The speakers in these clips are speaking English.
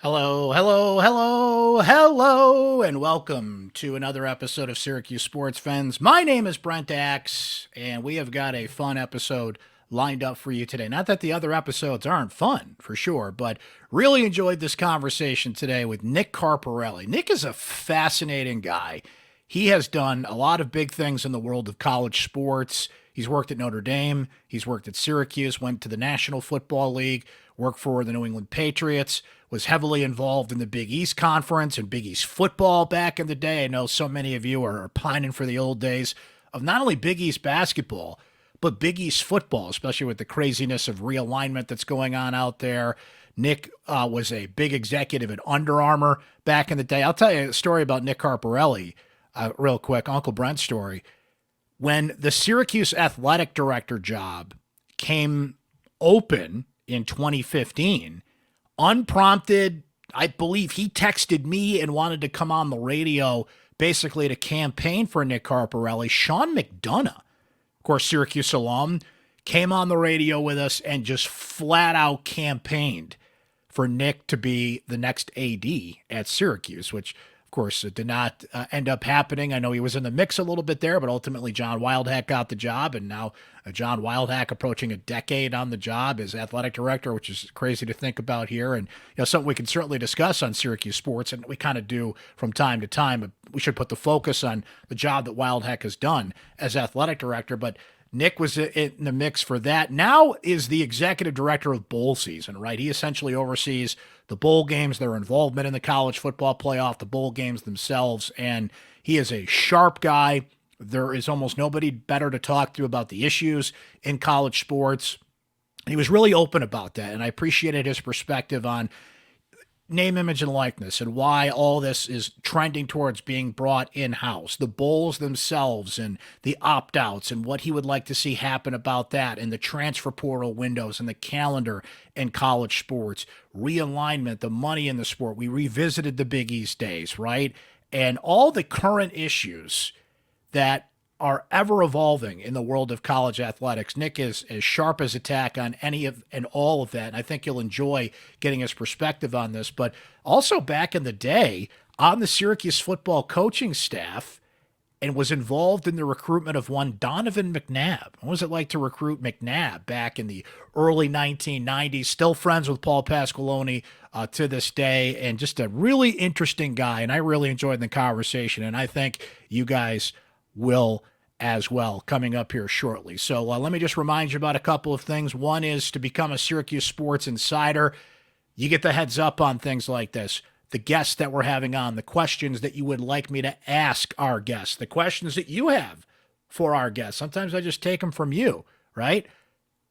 Hello, hello, hello, hello, and welcome to another episode of Syracuse Sports Fans. My name is Brent Axe, and we have got a fun episode lined up for you today. Not that the other episodes aren't fun, for sure, but really enjoyed this conversation today with Nick Carparelli. Nick is a fascinating guy. He has done a lot of big things in the world of college sports. He's worked at Notre Dame, he's worked at Syracuse, went to the National Football League, worked for the New England Patriots, was heavily involved in the Big East Conference and Big East football back in the day. I know so many of you are pining for the old days of not only Big East basketball, but Big East football, especially with the craziness of realignment that's going on out there. Nick was a big executive at Under Armour back in the day. I'll tell you a story about Nick Carparelli real quick, Uncle Brent's story. When the Syracuse athletic director job came open in 2015, unprompted, I believe he texted me and wanted to come on the radio basically to campaign for Nick Carparelli. Sean McDonough, of course, Syracuse alum, came on the radio with us and just flat out campaigned for Nick to be the next AD at Syracuse, which of course, it did not end up happening. I know he was in the mix a little bit there, but ultimately John Wildhack got the job, and now John Wildhack approaching a decade on the job as athletic director, which is crazy to think about here, and something we can certainly discuss on Syracuse Sports, and we kind of do from time to time. But we should put the focus on the job that Wildhack has done as athletic director, but Nick was in the mix for that. Now is the executive director of bowl season, right? He essentially oversees the bowl games, their involvement in the college football playoff, the bowl games themselves, and he is a sharp guy. There is almost nobody better to talk to about the issues in college sports. He was really open about that, and I appreciated his perspective on name, image, and likeness and why all this is trending towards being brought in-house, the bowls themselves and the opt-outs and what he would like to see happen about that, and the transfer portal windows and the calendar in college sports, realignment, the money in the sport. We revisited the Big East days, right? And all the current issues that are ever evolving in the world of college athletics. Nick is as sharp as a tack on any of and all of that, and I think you'll enjoy getting his perspective on this. But also back in the day on the Syracuse football coaching staff, and was involved in the recruitment of one Donovan McNabb. What was it like to recruit McNabb back in the early 1990s? Still friends with Paul Pasqualoni to this day, and just a really interesting guy, and I really enjoyed the conversation, and I think you guys will as well, coming up here shortly. So let me just remind you about a couple of things. One is to become a Syracuse Sports Insider. You get the heads up on things like this, the guests that we're having on, the questions that you would like me to ask our guests, the questions that you have for our guests. Sometimes I just take them from you, right?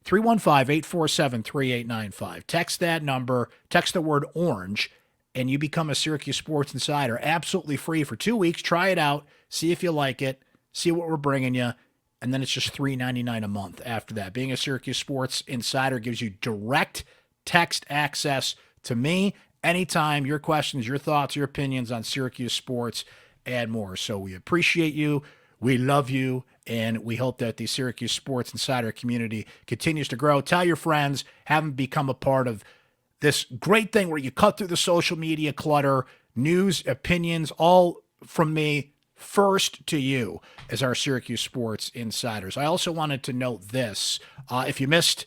315-847-3895. Text that number, text the word orange, and you become a Syracuse Sports Insider. Absolutely free for 2 weeks. Try it out. See if you like it. See what we're bringing you, and then it's just $3.99 a month after that. Being a Syracuse Sports Insider gives you direct text access to me anytime, your questions, your thoughts, your opinions on Syracuse sports, and more. So we appreciate you, we love you, and we hope that the Syracuse Sports Insider community continues to grow. Tell your friends, have them become a part of this great thing where you cut through the social media clutter, news, opinions, all from me, first to you as our Syracuse Sports Insiders. I also wanted to note this. If you missed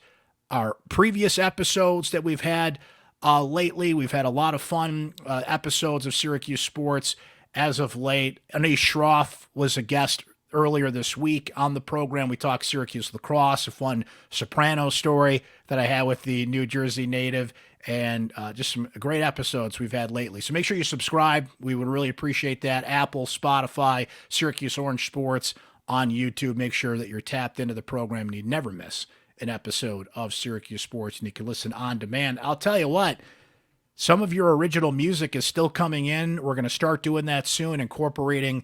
our previous episodes that we've had lately, we've had a lot of fun episodes of Syracuse Sports as of late. Anish Shroff was a guest earlier this week on the program. We talked Syracuse lacrosse, a fun Soprano story that I had with the New Jersey native, and just some great episodes we've had lately. So make sure you subscribe. We would really appreciate that. Apple, Spotify, Syracuse Orange Sports on YouTube. Make sure that you're tapped into the program and you never miss an episode of Syracuse Sports, and you can listen on demand. I'll tell you what, some of your original music is still coming in. We're going to start doing that soon, incorporating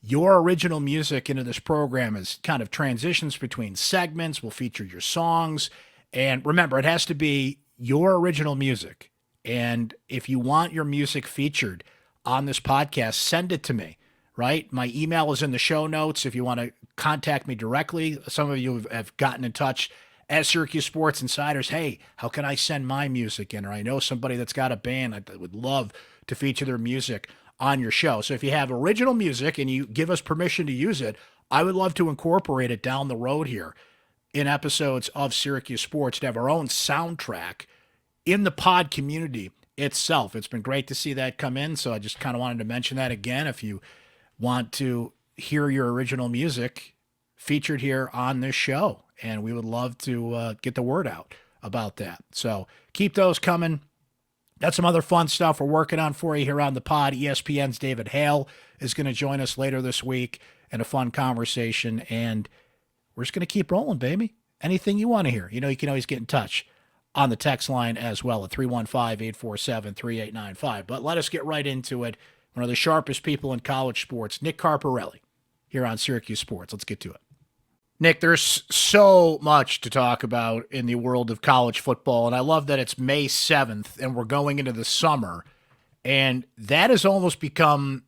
your original music into this program as kind of transitions between segments. We'll feature your songs. And remember, it has to be your original music. And if you want your music featured on this podcast, send it to me, right? My email is in the show notes if you want to contact me directly. Some of you have gotten in touch as Syracuse Sports Insiders, hey, how can I send my music in? Or I know somebody that's got a band that would love to feature their music on your show. So if you have original music and you give us permission to use it, I would love to incorporate it down the road here in episodes of Syracuse Sports to have our own soundtrack in the pod community itself. It's been great to see that come in. So I just kind of wanted to mention that again. If you want to hear your original music featured here on this show, and we would love to get the word out about that. So keep those coming. Got some other fun stuff we're working on for you here on the pod. ESPN's David Hale is going to join us later this week in a fun conversation, and we're just going to keep rolling, baby. Anything you want to hear, you know, you can always get in touch on the text line as well at 315-847-3895. But let us get right into it. One of the sharpest people in college sports, Nick Carparelli, here on Syracuse Sports. Let's get to it. Nick, there's so much to talk about in the world of college football, and I love that it's May 7th and we're going into the summer, and that has almost become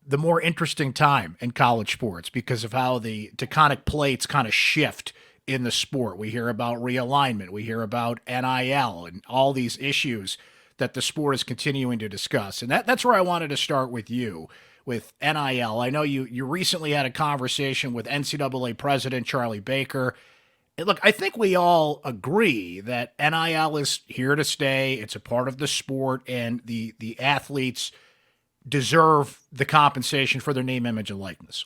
the more interesting time in college sports because of how the tectonic plates kind of shift in the sport. We hear about realignment, we hear about NIL, and all these issues that the sport is continuing to discuss. And that's where I wanted to start with you. With NIL, I know you recently had a conversation with NCAA President Charlie Baker. And look, I think we all agree that NIL is here to stay. It's a part of the sport, and the athletes deserve the compensation for their name, image, and likeness.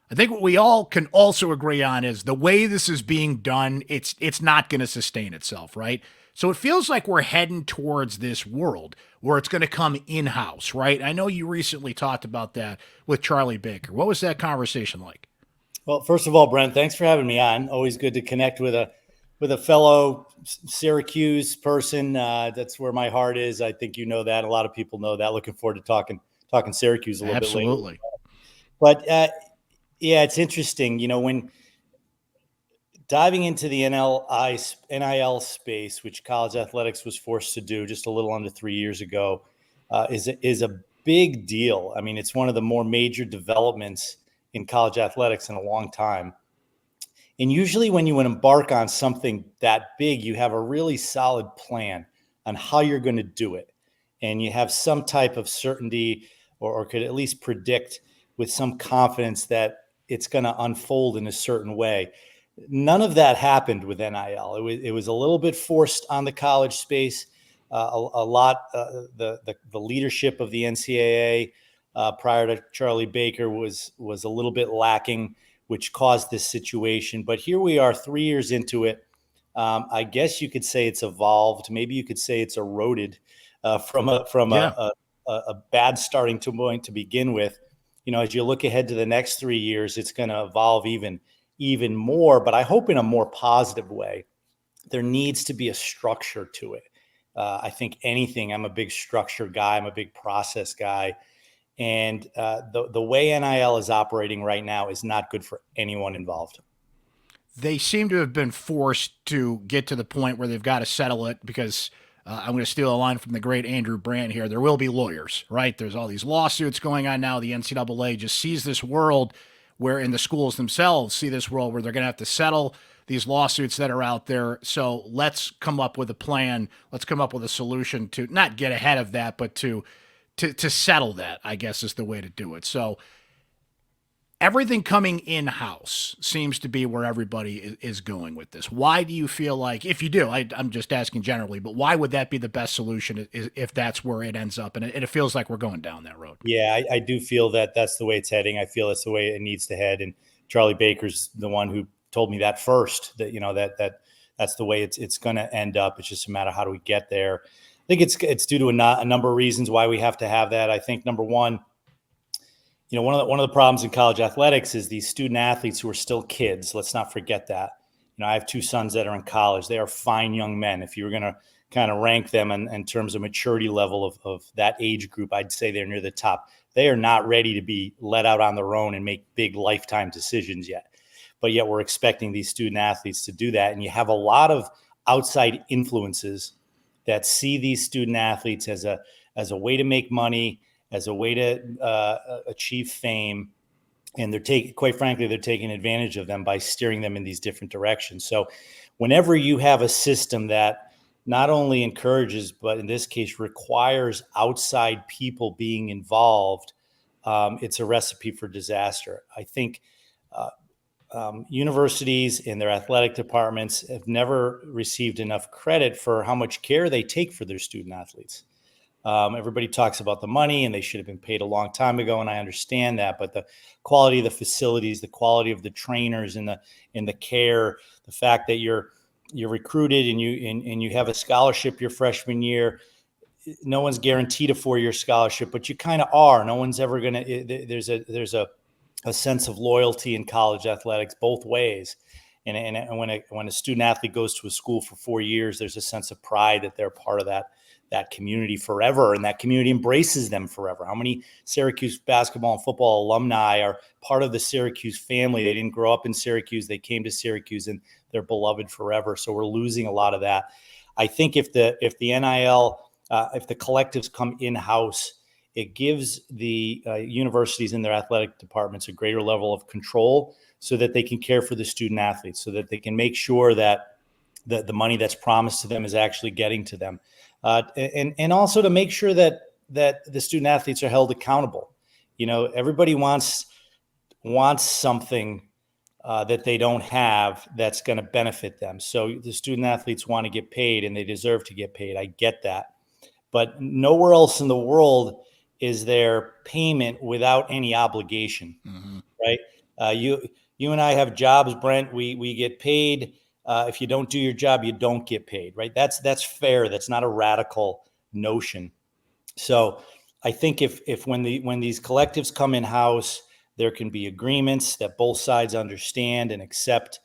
I think what we all can also agree on is the way this is being done, it's not going to sustain itself, right? So it feels like we're heading towards this world where it's going to come in-house, right? I know you recently talked about that with Charlie Baker. What was that conversation like? Well, first of all, Brent, thanks for having me on. Always good to connect with a fellow Syracuse person. That's where my heart is. I think you know that. A lot of people know that. Looking forward to talking Syracuse a little bit later. Absolutely. But yeah, it's interesting. You know, when diving into the NIL space, which college athletics was forced to do just a little under 3 years ago, is a big deal. I mean, it's one of the more major developments in college athletics in a long time. And usually when you embark on something that big, you have a really solid plan on how you're going to do it. And you have some type of certainty or could at least predict with some confidence that it's going to unfold in a certain way. None of that happened with NIL. It was a little bit forced on the college space. The leadership of the NCAA prior to Charlie Baker was a little bit lacking, which caused this situation. But here we are 3 years into it. I guess you could say it's evolved. Maybe you could say it's eroded from a bad starting point to begin with. You know, as you look ahead to the next 3 years, it's going to evolve even more, but I hope in a more positive way. There needs to be a structure to it. I think I'm a big structure guy. I'm a big process guy. And the way NIL is operating right now is not good for anyone involved. They seem to have been forced to get to the point where they've got to settle it because I'm going to steal a line from the great Andrew Brandt here. There will be lawyers, right? There's all these lawsuits going on now. The NCAA just sees this world wherein the schools themselves see this world where they're going to have to settle these lawsuits that are out there. So let's come up with a plan. Let's come up with a solution to not get ahead of that, but to settle that, I guess, is the way to do it. So everything coming in-house seems to be where everybody is going with this. Why do you feel like, if you do, I'm just asking generally, but why would that be the best solution if that's where it ends up? And it feels like we're going down that road. Yeah, I do feel that that's the way it's heading. I feel that's the way it needs to head. And Charlie Baker's the one who told me that first, that, you know, that's the way it's going to end up. It's just a matter of how do we get there. I think it's due to a number of reasons why we have to have that. I think number one, you know, one of the problems in college athletics is these student athletes who are still kids. Let's not forget that. You know, I have two sons that are in college. They are fine young men. If you were going to kind of rank them in terms of maturity level of that age group, I'd say they're near the top. They are not ready to be let out on their own and make big lifetime decisions yet. But yet we're expecting these student athletes to do that. And you have a lot of outside influences that see these student athletes as a way to make money, as a way to achieve fame. And quite frankly, they're taking advantage of them by steering them in these different directions. So whenever you have a system that not only encourages, but in this case requires outside people being involved, it's a recipe for disaster. I think universities and their athletic departments have never received enough credit for how much care they take for their student athletes. Everybody talks about the money and they should have been paid a long time ago, and I understand that. But the quality of the facilities, the quality of the trainers, and the care, the fact that you're recruited and you have a scholarship your freshman year. No one's guaranteed a 4-year scholarship, but you kind of are. No one's ever gonna. There's a sense of loyalty in college athletics both ways. And when a student athlete goes to a school for 4 years, there's a sense of pride that they're part of that community forever, and that community embraces them forever. How many Syracuse basketball and football alumni are part of the Syracuse family? They didn't grow up in Syracuse. They came to Syracuse and they're beloved forever. So we're losing a lot of that. I think if the NIL, if the collectives come in-house, it gives the universities and their athletic departments a greater level of control so that they can care for the student athletes, so that they can make sure that the money that's promised to them is actually getting to them. And also to make sure that the student athletes are held accountable. Everybody wants something that they don't have that's going to benefit them. So the student athletes want to get paid and they deserve to get paid. I get that. But nowhere else in the world is there payment without any obligation, right? You and I have jobs, Brent. We get paid. If you don't do your job, you don't get paid, right? That's fair. That's not a radical notion. So I think if when these collectives come in house, there can be agreements that both sides understand and accept.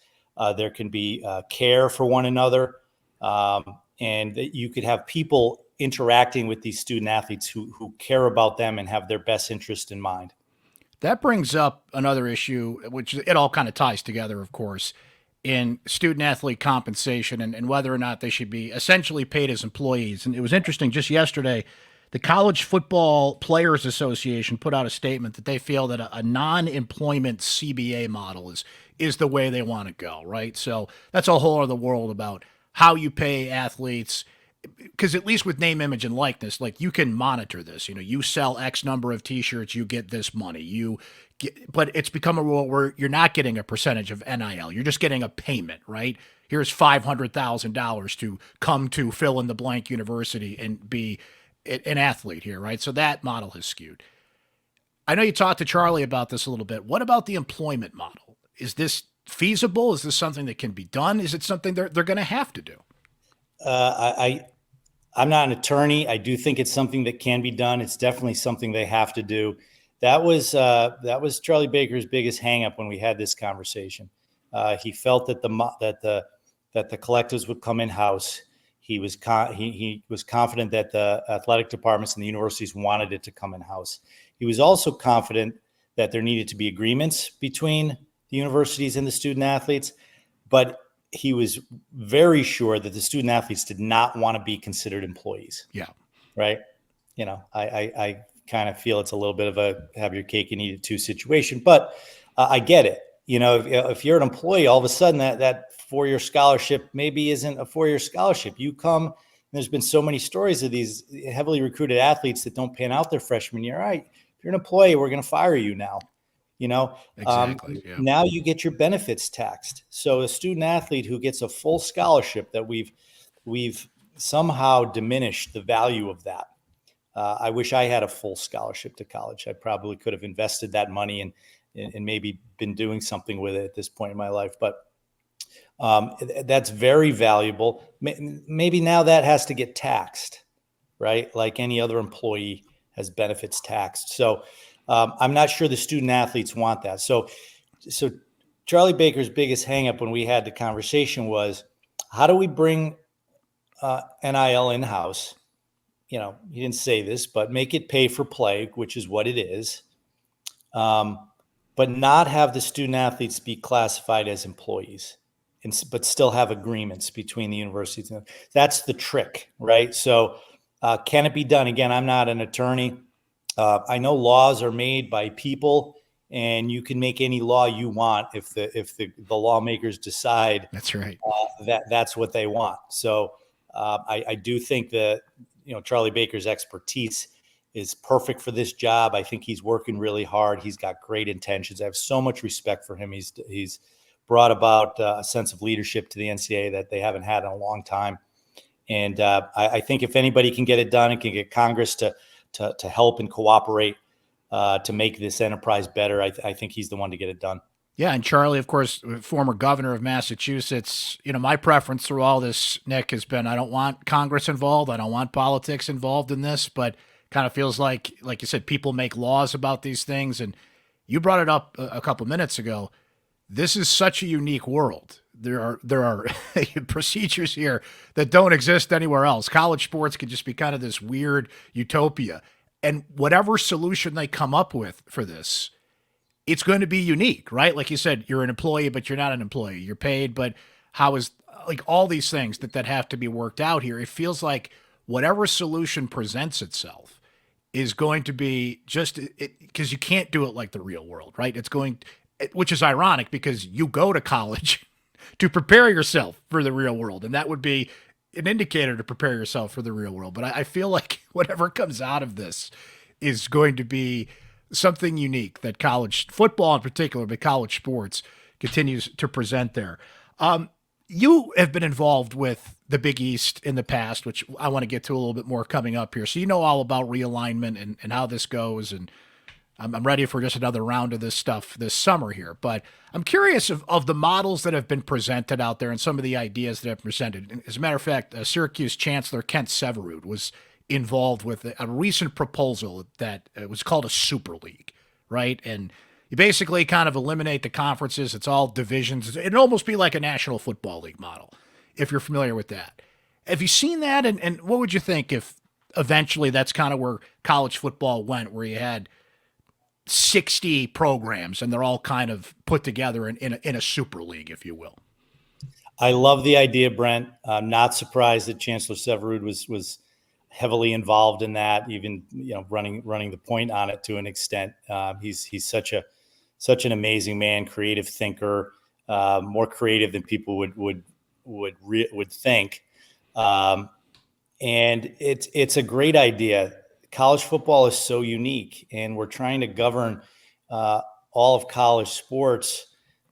There can be care for one another, and that you could have people interacting with these student athletes who care about them and have their best interest in mind. That brings up another issue, which it all kind of ties together, of course, in student athlete compensation and whether or not they should be essentially paid as employees. And it was interesting, just yesterday, the College Football Players Association put out a statement that they feel that a non-employment CBA model is the way they want to go, right? So that's a whole other world about how you pay athletes, because at least with name, image, and likeness, like you can monitor this. You sell X number of T-shirts, you get this money. But it's become a rule where you're not getting a percentage of NIL. You're just getting a payment, right? Here's $500,000 to come to fill in the blank university and be an athlete here, right? So that model has skewed. I know you talked to Charlie about this a little bit. What about the employment model? Is this feasible? Is this something that can be done? Is it something they're going to have to do? I'm not an attorney. I do think it's something that can be done. It's definitely something they have to do. That was Charlie Baker's biggest hangup when we had this conversation. He felt that the collectives would come in house. He was confident that the athletic departments and the universities wanted it to come in house. He was also confident that there needed to be agreements between the universities and the student athletes, but he was very sure that the student athletes did not want to be considered employees. Yeah. Right. I kind of feel it's a little bit of a have your cake and eat it too situation, but I get it. If you're an employee, all of a sudden that 4-year scholarship maybe isn't a 4-year scholarship. You come, and there's been so many stories of these heavily recruited athletes that don't pan out their freshman year. All right, if you're an employee, we're going to fire you now. Exactly. Yeah. Now you get your benefits taxed. So a student athlete who gets a full scholarship, that we've somehow diminished the value of that. I wish I had a full scholarship to college. I probably could have invested that money and maybe been doing something with it at this point in my life. But that's very valuable. Maybe now that has to get taxed, right? Like any other employee has benefits taxed. So I'm not sure the student athletes want that. So Charlie Baker's biggest hangup when we had the conversation was, how do we bring NIL in-house? He didn't say this, but make it pay for play, which is what it is. But not have the student athletes be classified as employees, but still have agreements between the universities. That's the trick, right? So can it be done? Again, I'm not an attorney. I know laws are made by people and you can make any law you want if the lawmakers decide That's right. That's what they want. So I do think that Charlie Baker's expertise is perfect for this job. I think he's working really hard. He's got great intentions. I have so much respect for him. He's brought about a sense of leadership to the NCAA that they haven't had in a long time. And I think if anybody can get it done and can get Congress to help and cooperate to make this enterprise better, I think he's the one to get it done. Yeah, and Charlie, of course, former governor of Massachusetts. My preference through all this, Nick, has been I don't want Congress involved. I don't want politics involved in this, but kind of feels like you said, people make laws about these things. And you brought it up a couple minutes ago. This is such a unique world. There are procedures here that don't exist anywhere else. College sports could just be kind of this weird utopia. And whatever solution they come up with for this, it's going to be unique, right? Like you said, you're an employee, but you're not an employee. You're paid, but how is like all these things that have to be worked out here? It feels like whatever solution presents itself is going to be just because you can't do it like the real world, right? Which is ironic because you go to college to prepare yourself for the real world, and that would be an indicator to prepare yourself for the real world. But I feel like whatever comes out of this is going to be something unique that college football in particular, but college sports continues to present there. You have been involved with the Big East in the past, which I want to get to a little bit more coming up here. So you know all about realignment and how this goes, and I'm ready for just another round of this stuff this summer here. But I'm curious of the models that have been presented out there and some of the ideas that have been presented. As a matter of fact, Syracuse Chancellor Kent Severud was involved with a recent proposal that was called a Super League, right? And you basically kind of eliminate the conferences. It's all divisions. It'd almost be like a National Football League model, if you're familiar with that. Have you seen that? And what would you think if eventually that's kind of where college football went, where you had 60 programs and they're all kind of put together in a Super League, if you will? I love the idea, Brent. I'm not surprised that Chancellor Severud was heavily involved in that, even running the point on it to an extent. He's such an amazing man, creative thinker, more creative than people would think. And it's a great idea. College football is so unique, and we're trying to govern all of college sports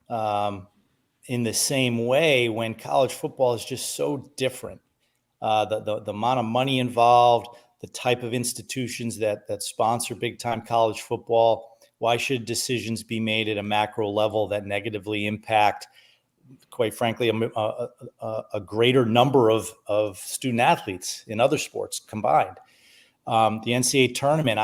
in the same way when college football is just so different. The amount of money involved, the type of institutions that sponsor big time college football. Why should decisions be made at a macro level that negatively impact, quite frankly, a greater number of student athletes in other sports combined? The NCAA tournament,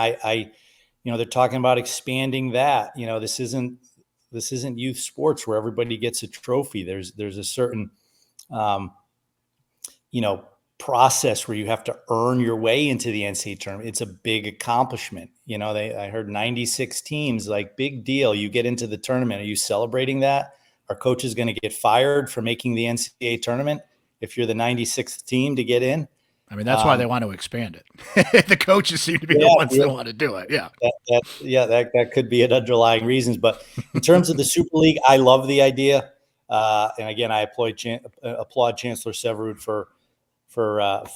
they're talking about expanding that. This isn't youth sports where everybody gets a trophy. There's a certain process where you have to earn your way into the NCAA tournament. It's a big accomplishment. I heard 96 teams, like, big deal. You get into the tournament. Are you celebrating that? Are coaches going to get fired for making the NCAA tournament if you're the 96th team to get in? I mean, that's why they want to expand it. The coaches seem to be the ones that want to do it. Yeah. That could be an underlying reasons. But in terms of the Super League, I love the idea. And again, I applaud Chancellor Severud for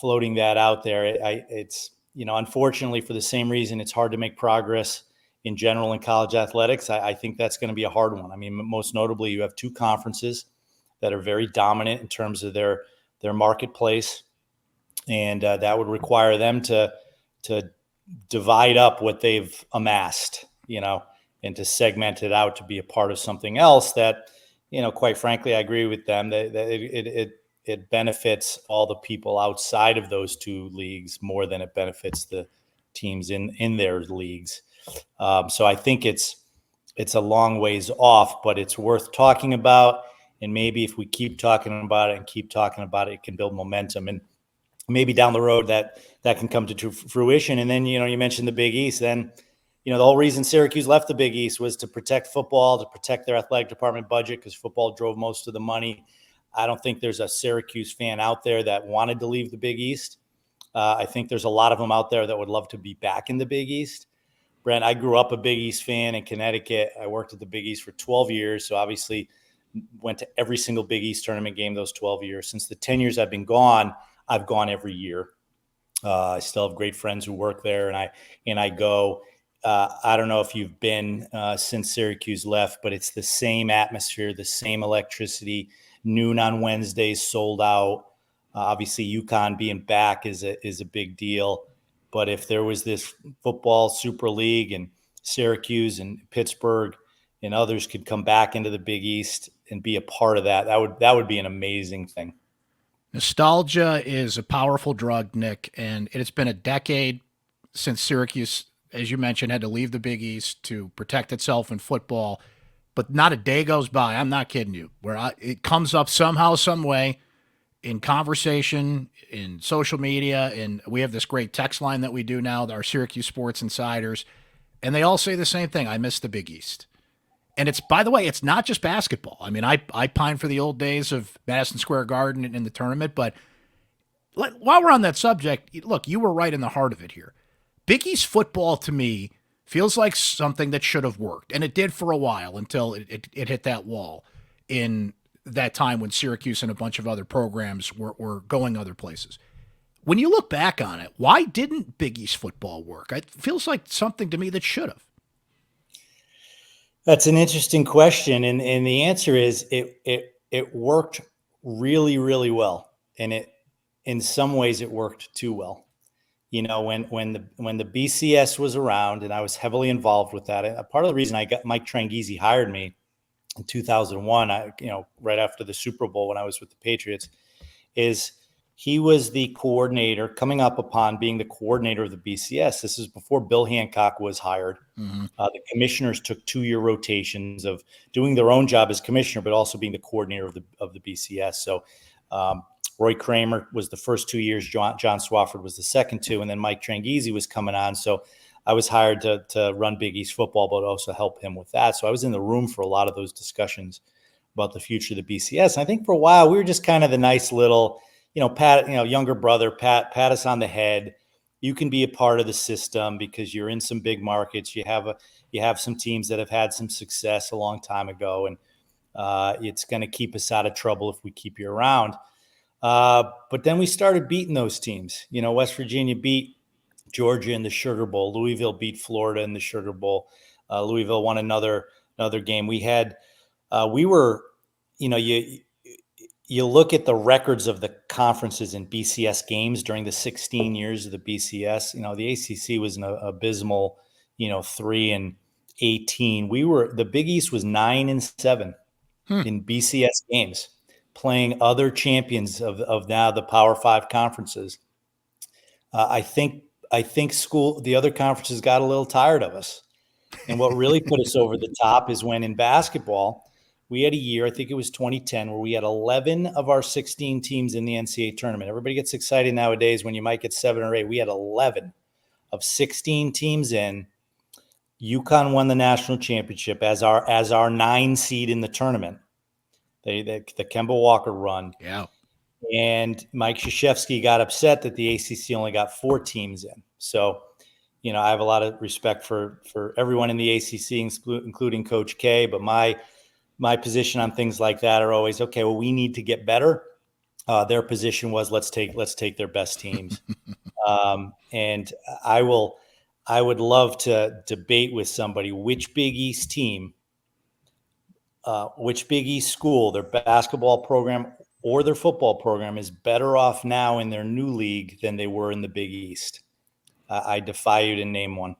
floating that out there. It's unfortunately, for the same reason, it's hard to make progress in general in college athletics. I think that's going to be a hard one. I mean, most notably, you have two conferences that are very dominant in terms of their marketplace. And that would require them to divide up what they've amassed, and to segment it out to be a part of something else that, quite frankly, I agree with them that it benefits all the people outside of those two leagues more than it benefits the teams in their leagues. So I think it's a long ways off, but it's worth talking about. And maybe if we keep talking about it, it can build momentum. And maybe down the road that can come to fruition. And then, you mentioned the Big East. Then, the whole reason Syracuse left the Big East was to protect football, to protect their athletic department budget, because football drove most of the money. I don't think there's a Syracuse fan out there that wanted to leave the Big East. I think there's a lot of them out there that would love to be back in the Big East. Brent, I grew up a Big East fan in Connecticut. I worked at the Big East for 12 years. So obviously went to every single Big East tournament game those 12 years. Since the 10 years I've been gone, I've gone every year. I still have great friends who work there, and I go. I don't know if you've been since Syracuse left, but it's the same atmosphere, the same electricity. Noon on Wednesdays, sold out. Obviously, UConn being back is a big deal. But if there was this football Super League and Syracuse and Pittsburgh and others could come back into the Big East and be a part of that, that would be an amazing thing. Nostalgia is a powerful drug, Nick, and it's been a decade since Syracuse, as you mentioned, had to leave the Big East to protect itself in football. But not a day goes by, I'm not kidding you, where it comes up somehow, some way in conversation, in social media, and we have this great text line that we do now, our Syracuse Sports Insiders, and they all say the same thing: I miss the Big East. And it's, by the way, it's not just basketball. I mean, I pine for the old days of Madison Square Garden in the tournament, but while we're on that subject, look, you were right in the heart of it here. Big East football, to me, feels like something that should have worked, and it did for a while until it hit that wall in that time when Syracuse and a bunch of other programs were going other places. When you look back on it, why didn't Big East football work? It feels like something to me that should have. That's an interesting question, and the answer is it worked really, really well, and it in some ways it worked too well. You know, when the BCS was around, and I was heavily involved with that. A part of the reason I got Mike Tranghese hired me in 2001, right after the Super Bowl when I was with the Patriots, is he was the coordinator, coming up upon being the coordinator of the BCS. This is before Bill Hancock was hired. Mm-hmm. The commissioners took 2-year rotations of doing their own job as commissioner, but also being the coordinator of the BCS. So Roy Kramer was the first 2 years. John Swafford was the second 2, and then Mike Tranghese was coming on. So I was hired to run Big East football, but also help him with that. So I was in the room for a lot of those discussions about the future of the BCS. And I think for a while we were just kind of the nice little, pat, younger brother, pat us on the head. You can be a part of the system because you're in some big markets. You have some teams that have had some success a long time ago, and it's going to keep us out of trouble if we keep you around. But then we started beating those teams. West Virginia beat Georgia in the Sugar Bowl. Louisville beat Florida in the Sugar Bowl. Louisville won another game. You look at the records of the conferences in BCS games during the 16 years of the BCS. The ACC was an abysmal, 3-18. The Big East was 9-7 in BCS games, playing other champions of now the Power 5 conferences. I think the other conferences got a little tired of us. And what really put us over the top is when in basketball, we had a year, I think it was 2010, where we had 11 of our 16 teams in the NCAA tournament. Everybody gets excited nowadays when you might get 7 or 8. We had 11 of 16 teams in. UConn won the national championship as our 9 seed in the tournament. The Kemba Walker run. Yeah. And Mike Krzyzewski got upset that the ACC only got 4 teams in. So, I have a lot of respect for everyone in the ACC, including Coach K. But my position on things like that are always, okay, well, we need to get better. Their position was let's take their best teams. And I would love to debate with somebody which Big East team, which Big East school, their basketball program or their football program is better off now in their new league than they were in the Big East. I defy you to name one.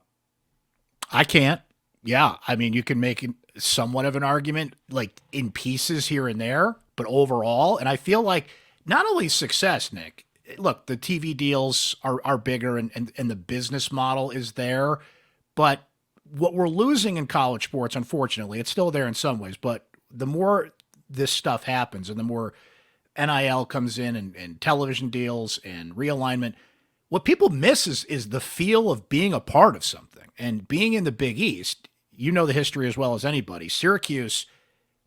I can't. Yeah. I mean, you can make somewhat of an argument like in pieces here and there, but overall, and I feel like not only success, Nick, look, the TV deals are bigger and the business model is there, but what we're losing in college sports, unfortunately, it's still there in some ways, but the more this stuff happens and the more NIL comes in and television deals and realignment, what people miss is the feel of being a part of something. And being in the Big East, the history as well as anybody. Syracuse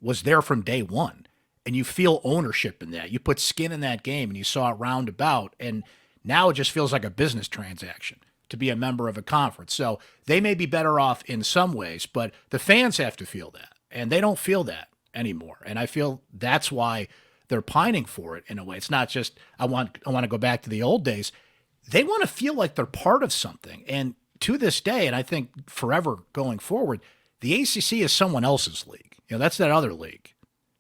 was there from day one, and you feel ownership in that. You put skin in that game, and you saw it roundabout, and now it just feels like a business transaction. to be a member of a conference. So they may be better off in some ways, but the fans have to feel that, and they don't feel that anymore. And I feel that's why they're pining for it in a way. It's not just I want to go back to the old days. They want to feel like they're part of something. And to this day, and I think forever going forward, the ACC is someone else's league. That's that other league,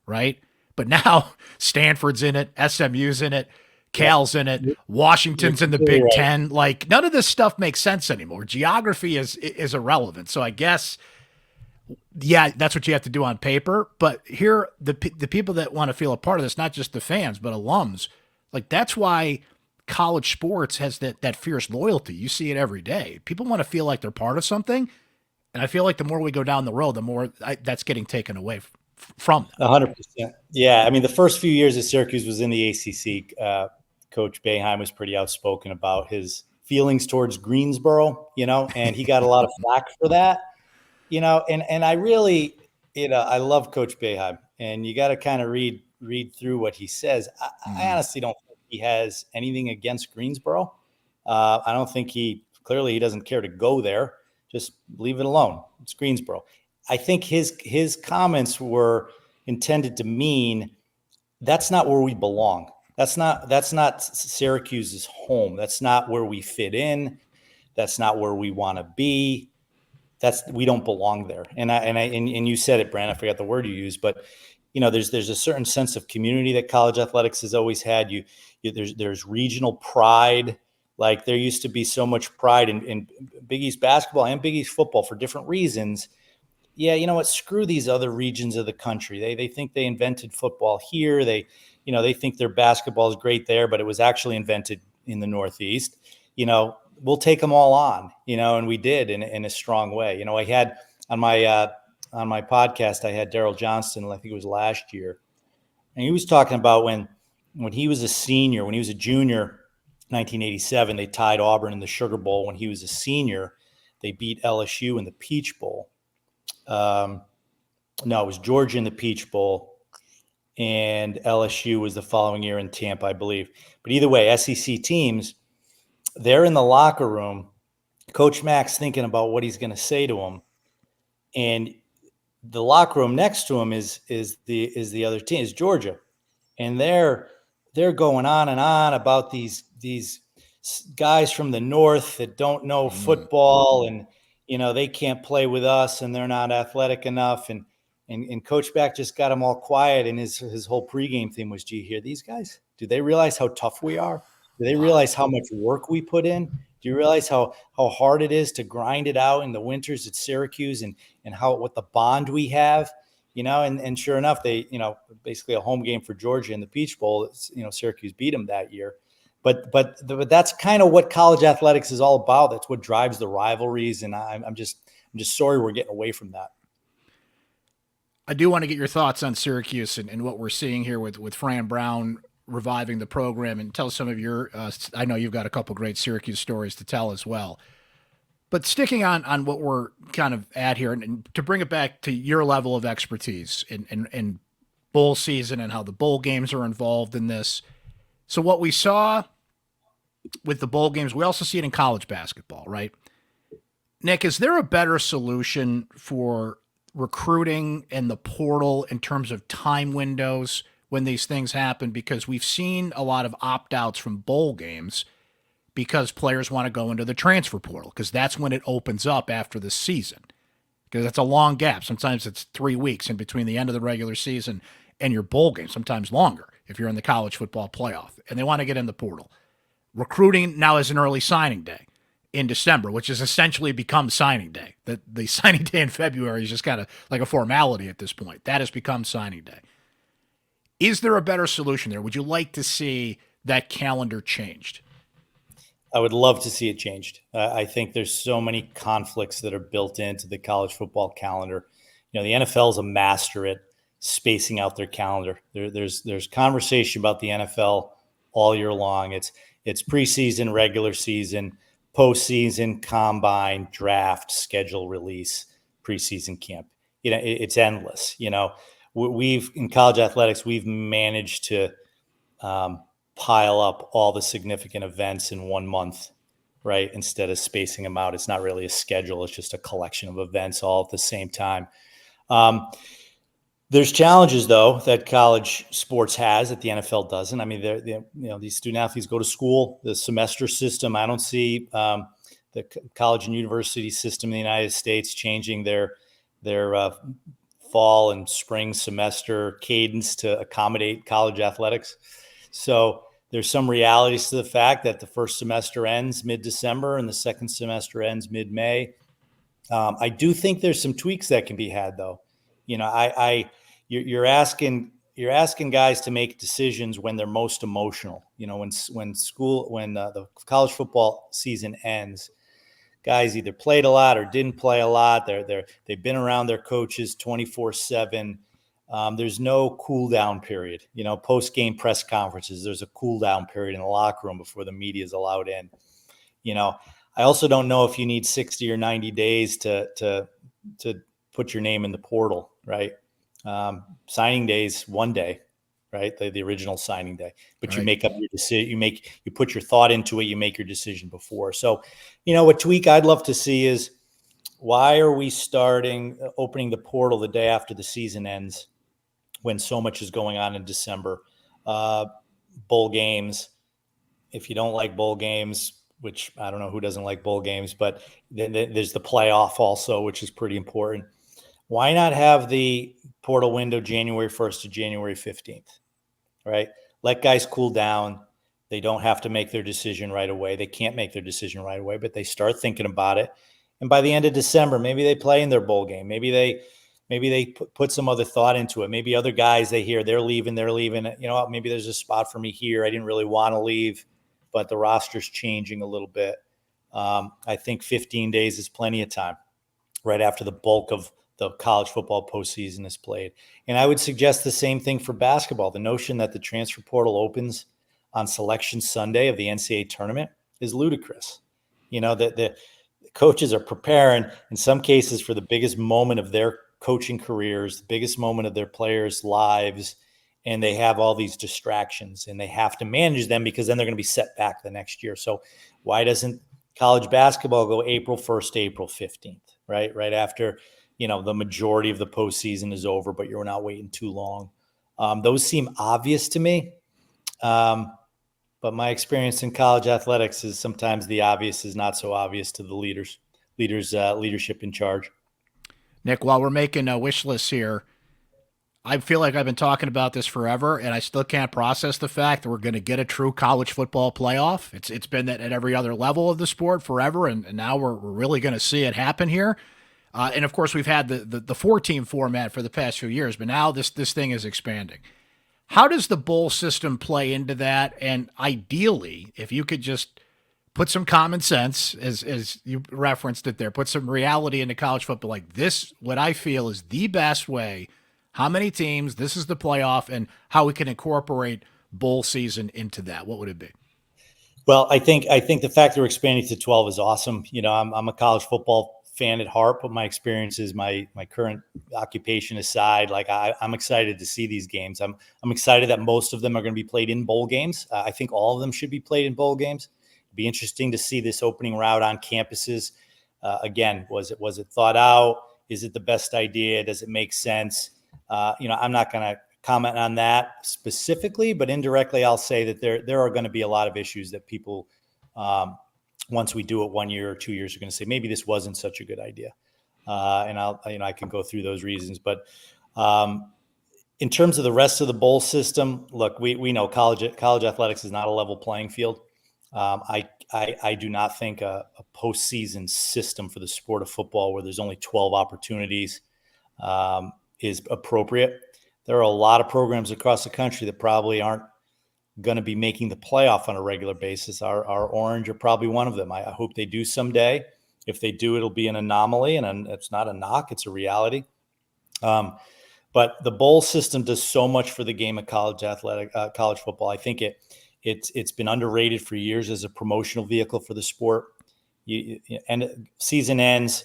right? But now Stanford's in it, SMU's in it, Cal's in it, Washington's in the Big Ten. Like, none of this stuff makes sense anymore. Geography is irrelevant. So I guess, yeah, that's what you have to do on paper. But here, the people that want to feel a part of this, not just the fans, but alums, like, that's why college sports has that fierce loyalty. You see it every day. People want to feel like they're part of something. And I feel like the more we go down the road, the more that's getting taken away from them. 100%. Yeah. I mean, the first few years that Syracuse was in the ACC, Coach Boeheim was pretty outspoken about his feelings towards Greensboro, and he got a lot of flack for that, and I really, I love Coach Boeheim, and you got to kind of read through what he says. I honestly don't think he has anything against Greensboro. I don't think he doesn't care to go there. Just leave it alone. It's Greensboro. I think his comments were intended to mean that's not where we belong. That's not Syracuse's home. That's not where we fit in. That's not where we want to be. We don't belong there. And you said it, Brent. I forgot the word you used, but there's a certain sense of community that college athletics has always had. There's regional pride. Like, there used to be so much pride in Big East basketball and Big East football for different reasons. Yeah, you know what? Screw these other regions of the country. They think they invented football here. They think their basketball is great there, but it was actually invented in the Northeast. We'll take them all on, and we did in a strong way. I had on my podcast, I had Daryl Johnston, I think it was last year, and he was talking about when he was a senior, when he was a junior, 1987, they tied Auburn in the Sugar Bowl. When he was a senior, they beat LSU in the Peach Bowl. No, it was Georgia in the Peach Bowl, and LSU was the following year in Tampa, I believe. But either way, SEC teams, they're in the locker room. Coach Mack's thinking about what he's going to say to them, and the locker room next to him is the other team, is Georgia, and they're going on and on about these guys from the North that don't know football, and they can't play with us, and they're not athletic enough, and Coach Mack just got them all quiet, and his whole pregame thing was, do you hear these guys? Do they realize how tough we are? Do they realize how much work we put in? Do you realize how hard it is to grind it out in the winters at Syracuse, and what the bond we have? And sure enough, they, basically a home game for Georgia in the Peach Bowl. Syracuse beat them that year. But that's kind of what college athletics is all about. That's what drives the rivalries. And I'm just sorry we're getting away from that. I do want to get your thoughts on Syracuse and what we're seeing here with Fran Brown reviving the program, and tell some of your, I know you've got a couple great Syracuse stories to tell as well. But sticking on what we're kind of at here, and to bring it back to your level of expertise in bowl season and how the bowl games are involved in this. So what we saw with the bowl games, we also see it in college basketball, right? Nick, is there a better solution for recruiting and the portal in terms of time windows when these things happen? Because we've seen a lot of opt-outs from bowl games because players want to go into the transfer portal, because that's when it opens up after the season. Because that's a long gap. Sometimes it's 3 weeks in between the end of the regular season and your bowl game, sometimes longer if you're in the college football playoff, and they want to get in the portal. Recruiting now is an early signing day in December, which has essentially become signing day. The signing day in February is just kind of like a formality at this point. That has become signing day. Is there a better solution there? Would you like to see that calendar changed? I would love to see it changed. I think there's so many conflicts that are built into the college football calendar. The NFL is a master at spacing out their calendar. There's conversation about the NFL all year long. It's preseason, regular season, postseason, combine, draft, schedule release, preseason camp. It's endless. We've in college athletics, we've managed to pile up all the significant events in 1 month. right? Instead of spacing them out. It's not really a schedule. It's just a collection of events all at the same time. There's challenges, though, that college sports has that the NFL doesn't. I mean, these student athletes go to school, the semester system. I don't see the college and university system in the United States changing their fall and spring semester cadence to accommodate college athletics. So there's some realities to the fact that the first semester ends mid-December and the second semester ends mid-May. I do think there's some tweaks that can be had, though. You're asking guys to make decisions when they're most emotional. When the college football season ends, guys either played a lot or didn't play a lot. They've been around their coaches 24/7. There's no cool down period. Post-game press conferences, there's a cool down period in the locker room before the media is allowed in. I also don't know if you need 60 or 90 days to put your name in the portal, right? Signing days, 1 day, right? The original signing day, but right. You make up your decision. You put your thought into it. You make your decision before. So, a tweak I'd love to see is, why are we opening the portal the day after the season ends when so much is going on in December? Bowl games. If you don't like bowl games, which I don't know who doesn't like bowl games, but then there's the playoff also, which is pretty important. Why not have the portal window January 1st to January 15th, right? Let guys cool down. They don't have to make their decision right away. They can't make their decision right away, but they start thinking about it. And by the end of December, maybe they play in their bowl game. Maybe they put some other thought into it. Maybe other guys they hear, they're leaving. Maybe there's a spot for me here. I didn't really want to leave, but the roster's changing a little bit. I think 15 days is plenty of time right after the bulk of the college football postseason is played. And I would suggest the same thing for basketball. The notion that the transfer portal opens on Selection Sunday of the NCAA tournament is ludicrous. The coaches are preparing, in some cases, for the biggest moment of their coaching careers, the biggest moment of their players' lives, and they have all these distractions, and they have to manage them because then they're going to be set back the next year. So why doesn't college basketball go April 1st, April 15th, right? Right after, the majority of the postseason is over, but you're not waiting too long. Those seem obvious to me. But my experience in college athletics is sometimes the obvious is not so obvious to the leadership in charge. Nick, while we're making wish lists here, I feel like I've been talking about this forever, and I still can't process the fact that we're going to get a true college football playoff. It's been that at every other level of the sport forever, and now we're really going to see it happen here. And of course, we've had the 4-team format for the past few years, but now this thing is expanding. How does the bowl system play into that? And ideally, if you could just put some common sense, as you referenced it there, put some reality into college football, like this, what I feel is the best way. How many teams, this is the playoff, and how we can incorporate bowl season into that. What would it be? Well, I think the fact that we're expanding to 12 is awesome. I'm a college football fan at heart, but my experiences, my current occupation aside, like I'm excited to see these games. I'm excited that most of them are going to be played in bowl games. I think all of them should be played in bowl games. It'd be interesting to see this opening route on campuses. Again, was it thought out? Is it the best idea? Does it make sense? I'm not going to comment on that specifically, but indirectly, I'll say that there are going to be a lot of issues that people, once we do it 1 year or 2 years, are going to say maybe this wasn't such a good idea, and I can go through those reasons. But in terms of the rest of the bowl system, look, we know college athletics is not a level playing field. I do not think a postseason system for the sport of football where there's only 12 opportunities is appropriate. There are a lot of programs across the country that probably aren't going to be making the playoff on a regular basis. Our Orange are probably one of them. I hope they do someday. If they do, it'll be an anomaly, and it's not a knock, it's a reality. But the bowl system does so much for the game of college football. I think it's been underrated for years as a promotional vehicle for the sport. And season ends,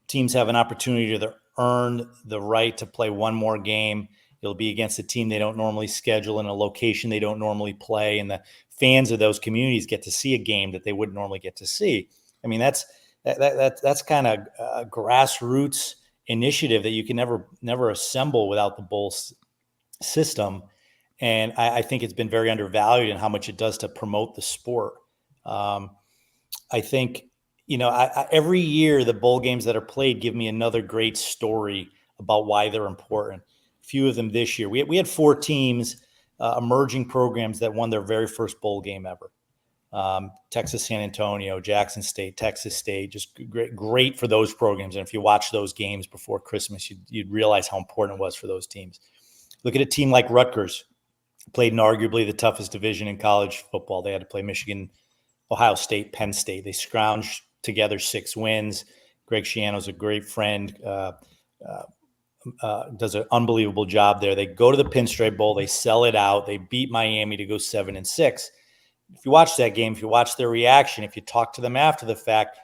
teams have an opportunity to earn the right to play one more game. It'll be against a team they don't normally schedule in a location they don't normally play. And the fans of those communities get to see a game that they wouldn't normally get to see. I mean, that's kind of a grassroots initiative that you can never assemble without the bowl system. And I think it's been very undervalued in how much it does to promote the sport. I think, every year the bowl games that are played give me another great story about why they're important. A few of them this year. We had 4 teams, emerging programs that won their very first bowl game ever. Texas San Antonio, Jackson State, Texas State, just great for those programs. And if you watch those games before Christmas, you'd realize how important it was for those teams. Look at a team like Rutgers, played in arguably the toughest division in college football. They had to play Michigan, Ohio State, Penn State. They scrounged together 6 wins. Greg Schiano's a great friend, does an unbelievable job there. They go to the Pinstripe Bowl. They sell it out. They beat Miami to go 7-6. If you watch that game, if you watch their reaction, if you talk to them after the fact,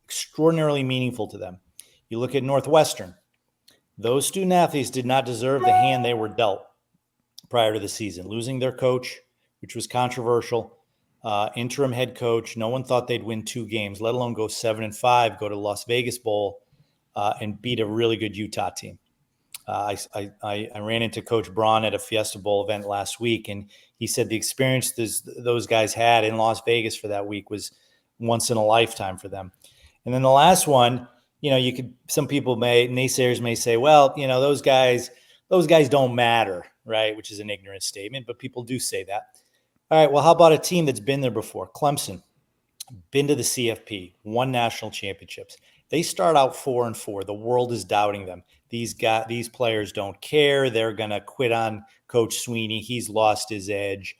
extraordinarily meaningful to them. You look at Northwestern. Those student athletes did not deserve the hand they were dealt prior to the season, losing their coach, which was controversial, interim head coach. No one thought they'd win 2 games, let alone go 7-5, go to Las Vegas Bowl, and beat a really good Utah team. I ran into Coach Braun at a Fiesta Bowl event last week, and he said the experience those guys had in Las Vegas for that week was once in a lifetime for them. And then the last one, some people naysayers may say, well, those guys don't matter, right? Which is an ignorant statement, but people do say that. All right, well, how about a team that's been there before? Clemson, been to the CFP, won national championships. They start out 4-4. The world is doubting them. These players don't care. They're going to quit on Coach Sweeney. He's lost his edge.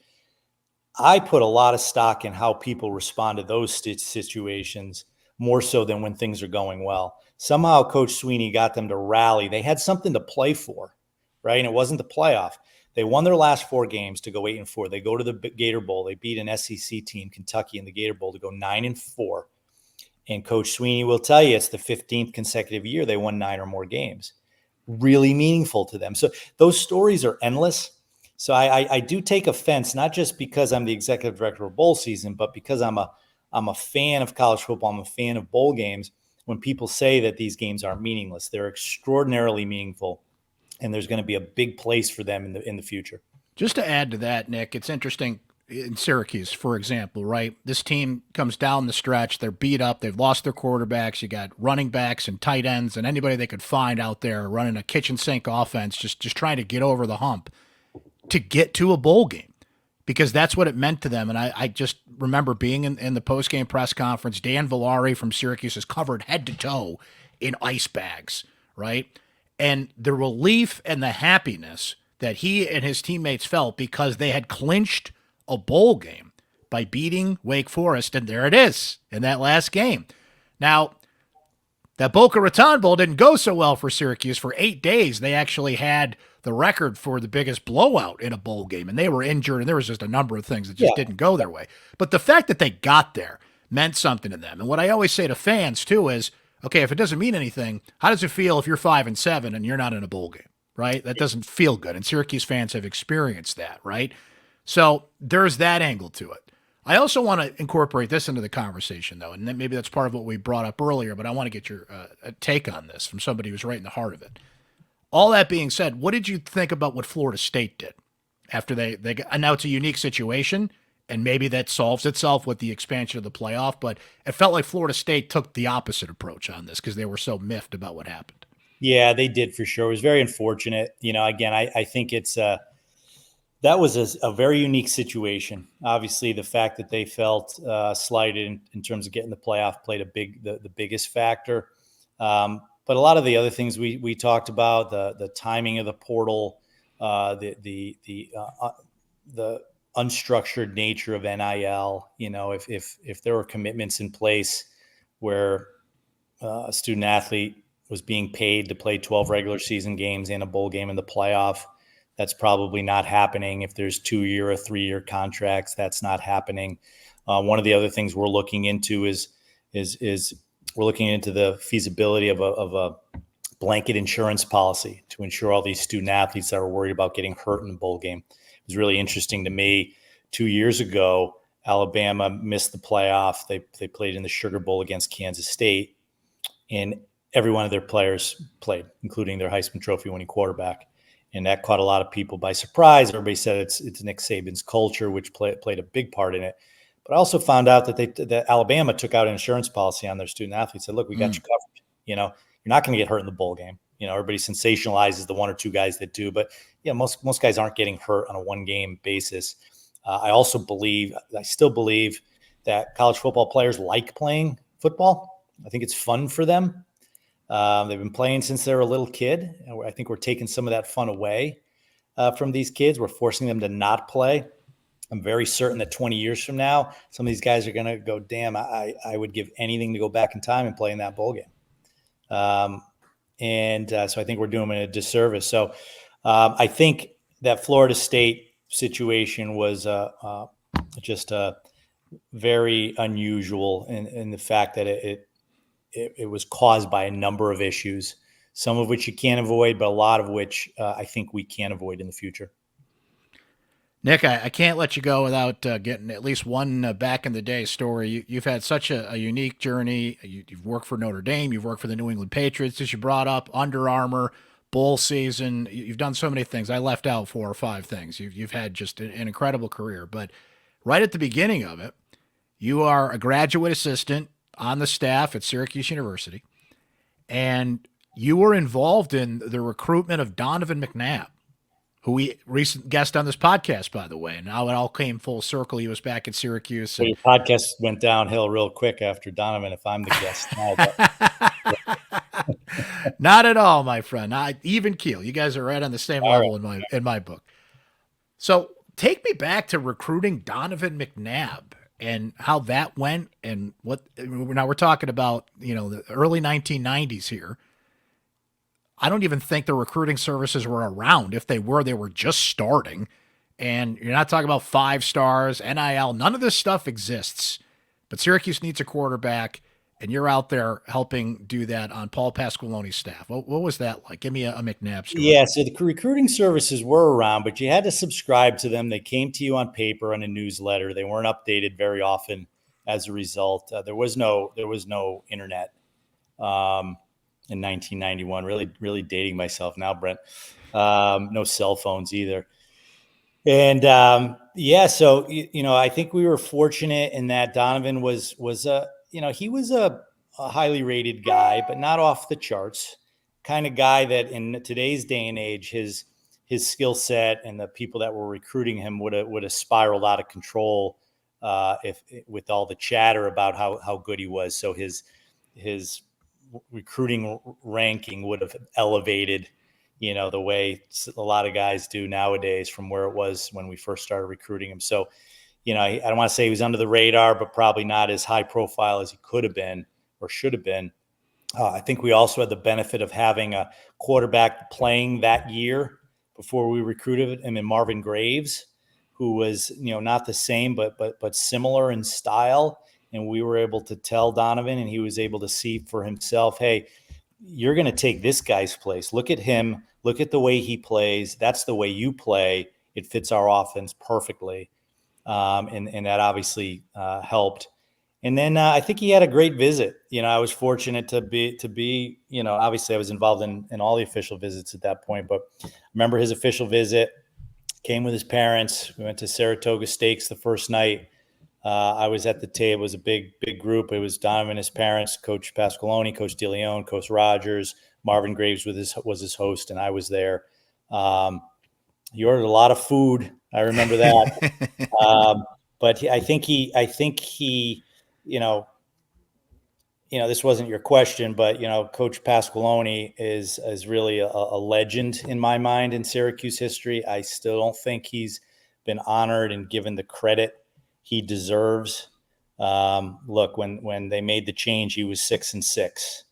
I put a lot of stock in how people respond to those situations, more so than when things are going well. Somehow Coach Sweeney got them to rally. They had something to play for, right? And it wasn't the playoff. They won their last 4 games to go 8-4. They go to the Gator Bowl. They beat an SEC team, Kentucky, in the Gator Bowl to go 9-4. And Coach Sweeney will tell you it's the 15th consecutive year they won 9 or more games. Really meaningful to them. So those stories are endless. So I do take offense, not just because I'm the executive director of bowl season, but because I'm a fan of college football. I'm a fan of bowl games. When people say that these games are meaningless, they're extraordinarily meaningful, and there's going to be a big place for them in the future. Just to add to that, Nick, it's interesting. In Syracuse, for example, right? This team comes down the stretch. They're beat up. They've lost their quarterbacks. You got running backs and tight ends and anybody they could find out there running a kitchen sink offense, just trying to get over the hump to get to a bowl game, because that's what it meant to them. And I just remember being in the post-game press conference. Dan Villari from Syracuse is covered head to toe in ice bags, right? And the relief and the happiness that he and his teammates felt because they had clinched a bowl game by beating Wake Forest, and there it is in that last game. Now, that Boca Raton Bowl didn't go so well for Syracuse. For 8 days, they actually had the record for the biggest blowout in a bowl game, and they were injured, and there was just a number of things that just didn't go their way. But the fact that they got there meant something to them. And what I always say to fans, too, is, okay, if it doesn't mean anything, how does it feel if you're 5-7 and you're not in a bowl game, right? That doesn't feel good, and Syracuse fans have experienced that, right? So there's that angle to it. I also want to incorporate this into the conversation, though, and maybe that's part of what we brought up earlier, but I want to get your take on this from somebody who's right in the heart of it. All that being said, what did you think about what Florida State did after they got, now it's a unique situation, and maybe that solves itself with the expansion of the playoff, but it felt like Florida State took the opposite approach on this because they were so miffed about what happened. Yeah, they did for sure. It was very unfortunate. Again, I think it's that was a very unique situation. Obviously, the fact that they felt slighted in terms of getting the playoff played the biggest factor. But a lot of the other things we talked about, the timing of the portal, the unstructured nature of NIL. If there were commitments in place where a student athlete was being paid to play 12 regular season games and a bowl game in the playoff, that's probably not happening. If there's 2-year or 3-year contracts, that's not happening. One of the other things we're looking into is we're looking into the feasibility of a blanket insurance policy to insure all these student athletes that are worried about getting hurt in the bowl game. It was really interesting to me 2 years ago, Alabama missed the playoff. They played in the Sugar Bowl against Kansas State, and every one of their players played, including their Heisman Trophy winning quarterback. And that caught a lot of people by surprise. Everybody said it's Nick Saban's culture, which played a big part in it. But I also found out that Alabama took out an insurance policy on their student athletes. Said, look, we got you covered. You're not going to get hurt in the bowl game. Everybody sensationalizes the one or two guys that do, but most guys aren't getting hurt on a one-game basis. I still believe that college football players like playing football. I think it's fun for them. They've been playing since they were a little kid. And I think we're taking some of that fun away from these kids. We're forcing them to not play. I'm very certain that 20 years from now, some of these guys are going to go, damn, I would give anything to go back in time and play in that bowl game. So I think we're doing them a disservice. So I think that Florida State situation was just very unusual in the fact that it was caused by a number of issues, some of which you can't avoid, but a lot of which I think we can avoid in the future. Nick, I can't let you go without getting at least one back in the day story. You've had such a unique journey. You've worked for Notre Dame. You've worked for the New England Patriots, as you brought up, Under Armour, bowl season. You've done so many things. I left out 4 or 5 things. You've had just an incredible career. But right at the beginning of it, you are a graduate assistant on the staff at Syracuse University, and you were involved in the recruitment of Donovan McNabb, who we recent guest on this podcast, by the way. And now it all came full circle. He was back at Syracuse. So your podcast went downhill real quick after Donovan, if I'm the guest now. Not at all, my friend. Even keel. You guys are right on the same level right. in my book. So take me back to recruiting Donovan McNabb and how that went, and what. Now we're talking about the early 1990s here. I don't even think the recruiting services were around. If they were just starting. And you're not talking about 5 stars, NIL. None of this stuff exists. But Syracuse needs a quarterback, and you're out there helping do that on Paul Pasqualoni's staff. What was that like? Give me a McNabb story. Yeah, so the recruiting services were around, but you had to subscribe to them. They came to you on paper on a newsletter. They weren't updated very often as a result. There was no internet in 1991. Really dating myself now, Brent. No cell phones either. And so I think we were fortunate in that Donovan was he was a highly rated guy, but not off the charts. Kind of guy that in today's day and age, his skill set and the people that were recruiting him would have spiraled out of control if with all the chatter about how good he was. So his recruiting ranking would have elevated, the way a lot of guys do nowadays from where it was when we first started recruiting him. So, I don't want to say he was under the radar, but probably not as high profile as he could have been or should have been. I think we also had the benefit of having a quarterback playing that year before we recruited him in Marvin Graves, who was, not the same, but similar in style. And we were able to tell Donovan, and he was able to see for himself, hey, you're going to take this guy's place. Look at him. Look at the way he plays. That's the way you play. It fits our offense perfectly. And that obviously helped. And then I think he had a great visit. I was fortunate to be, obviously I was involved in all the official visits at that point, but I remember his official visit, came with his parents. We went to Saratoga Steaks the first night. I was at the table. It was a big group. It was Donovan, his parents, Coach Pasqualoni, Coach DeLeon, Coach Rogers, Marvin Graves was his host, and I was there. He ordered a lot of food. I remember that. But I think he, this wasn't your question, but Coach Pasqualoni is really a legend in my mind in Syracuse history. I still don't think he's been honored and given the credit he deserves. Look, when they made the change, he was 6-6.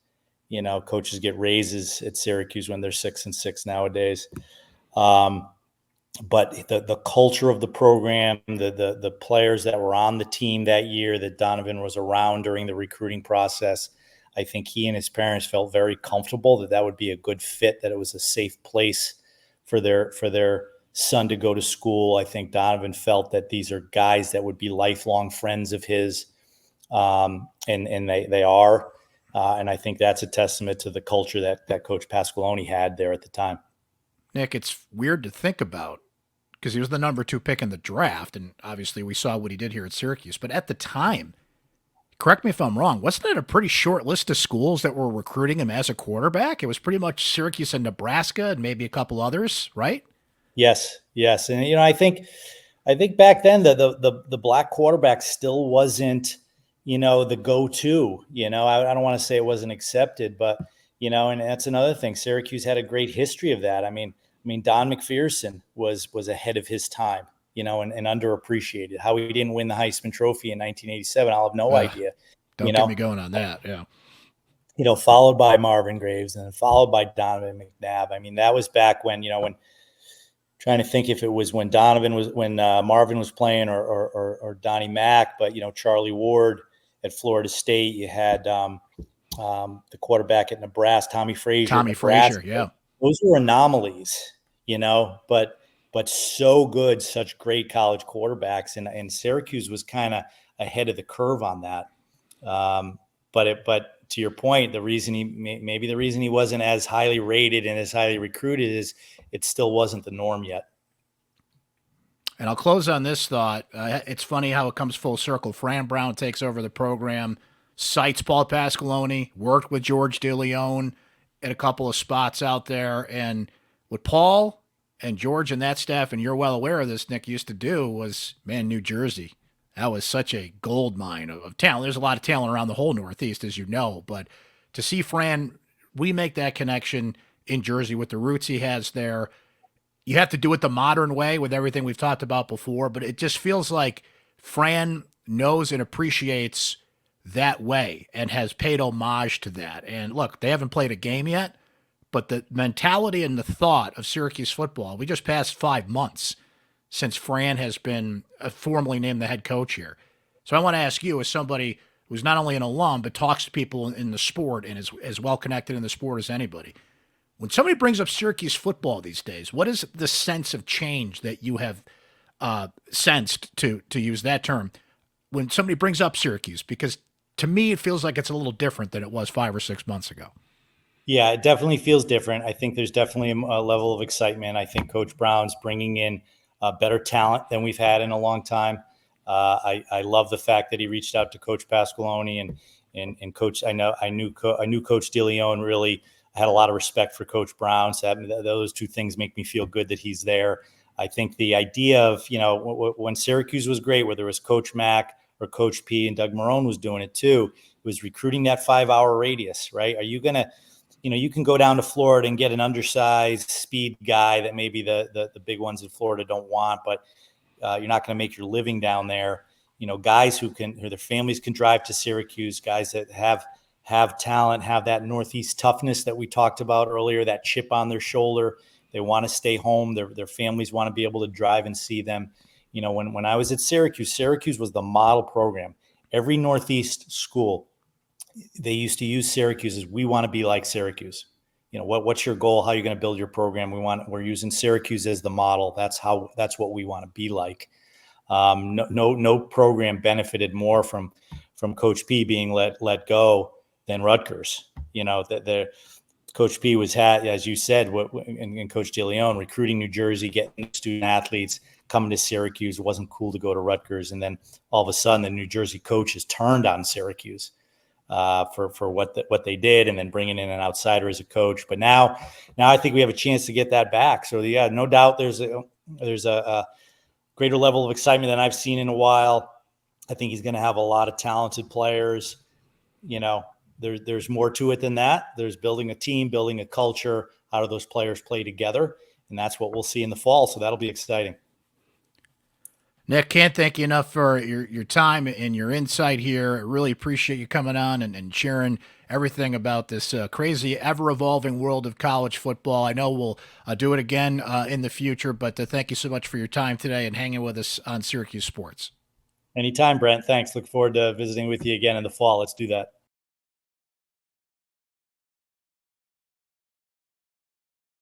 Coaches get raises at Syracuse when they're 6-6 nowadays. But the culture of the program, the players that were on the team that year that Donovan was around during the recruiting process, I think he and his parents felt very comfortable that would be a good fit, that it was a safe place for their son to go to school. I think Donovan felt that these are guys that would be lifelong friends of his, and they are. And I think that's a testament to the culture that Coach Pasqualoni had there at the time. Nick, it's weird to think about because he was the number 2 pick in the draft, and obviously we saw what he did here at Syracuse. But at the time, correct me if I'm wrong, wasn't it a pretty short list of schools that were recruiting him as a quarterback? It was pretty much Syracuse and Nebraska and maybe a couple others, right? Yes. And, I think back then the black quarterback still wasn't, the go-to, I don't want to say it wasn't accepted, but, and that's another thing. Syracuse had a great history of that. I mean, Don McPherson was ahead of his time, and underappreciated. How he didn't win the Heisman Trophy in 1987, I'll have no idea. Don't get me going on that. Yeah. Followed by Marvin Graves and followed by Donovan McNabb. I mean, that was back when, trying to think if it was when Marvin was playing or Donnie Mack, but, Charlie Ward at Florida State, you had the quarterback at Nebraska, Tommy Frazier. Yeah. Those were anomalies, but so good, such great college quarterbacks. And Syracuse was kind of ahead of the curve on that. But to your point, the reason he wasn't as highly rated and as highly recruited is it still wasn't the norm yet. And I'll close on this thought. It's funny how it comes full circle. Fran Brown takes over the program, cites Paul Pasqualoni, worked with George DeLeon at a couple of spots out there. And what Paul and George and that staff, and you're well aware of this, Nick, used to do was, New Jersey. That was such a gold mine of talent. There's a lot of talent around the whole Northeast, as you know. But to see Fran, we make that connection in Jersey with the roots he has there. You have to do it the modern way with everything we've talked about before, but it just feels like Fran knows and appreciates that way and has paid homage to that. And look, they haven't played a game yet, but the mentality and the thought of Syracuse football, we just passed 5 months since Fran has been formally named the head coach here. So I want to ask you, as somebody who's not only an alum, but talks to people in the sport and is as well connected in the sport as anybody, when somebody brings up Syracuse football these days, what is the sense of change that you have sensed, to use that term, when somebody brings up Syracuse? Because to me, it feels like it's a little different than it was 5 or 6 months ago. Yeah, it definitely feels different. I think there's definitely a level of excitement. I think Coach Brown's bringing in better talent than we've had in a long time. I love the fact that he reached out to Coach Pasqualoni and Coach. I knew Coach DeLeon really. I had a lot of respect for Coach Brown. So those two things make me feel good that he's there. I think the idea of, when Syracuse was great, whether it was Coach Mack or Coach P, and Doug Marrone was doing it too, it was recruiting that 5-hour radius, right? Are you going to, you can go down to Florida and get an undersized speed guy that maybe the big ones in Florida don't want, but you're not going to make your living down there. Guys who their families can drive to Syracuse, guys that have talent, have that Northeast toughness that we talked about earlier, that chip on their shoulder. They want to stay home. Their families want to be able to drive and see them. When I was at Syracuse was the model program. Every Northeast school, they used to use Syracuse as, we want to be like Syracuse. What's your goal? How are you going to build your program? We're using Syracuse as the model. That's what we want to be like. No program benefited more from Coach P being let go than Rutgers. That Coach P as you said, and Coach DeLeon, recruiting New Jersey, getting student athletes coming to Syracuse. It wasn't cool to go to Rutgers, and then all of a sudden, the New Jersey coaches turned on Syracuse for what they did, and then bringing in an outsider as a coach. But now I think we have a chance to get that back. So yeah, no doubt there's a greater level of excitement than I've seen in a while. I think he's going to have a lot of talented players. There's more to it than that. There's building a team, building a culture. How do those players play together? And that's what we'll see in the fall. So that'll be exciting. Nick, can't thank you enough for your time and your insight here. I really appreciate you coming on and sharing everything about this crazy, ever-evolving world of college football. I know we'll do it again in the future, but thank you so much for your time today and hanging with us on Syracuse Sports. Anytime, Brent. Thanks. Look forward to visiting with you again in the fall. Let's do that.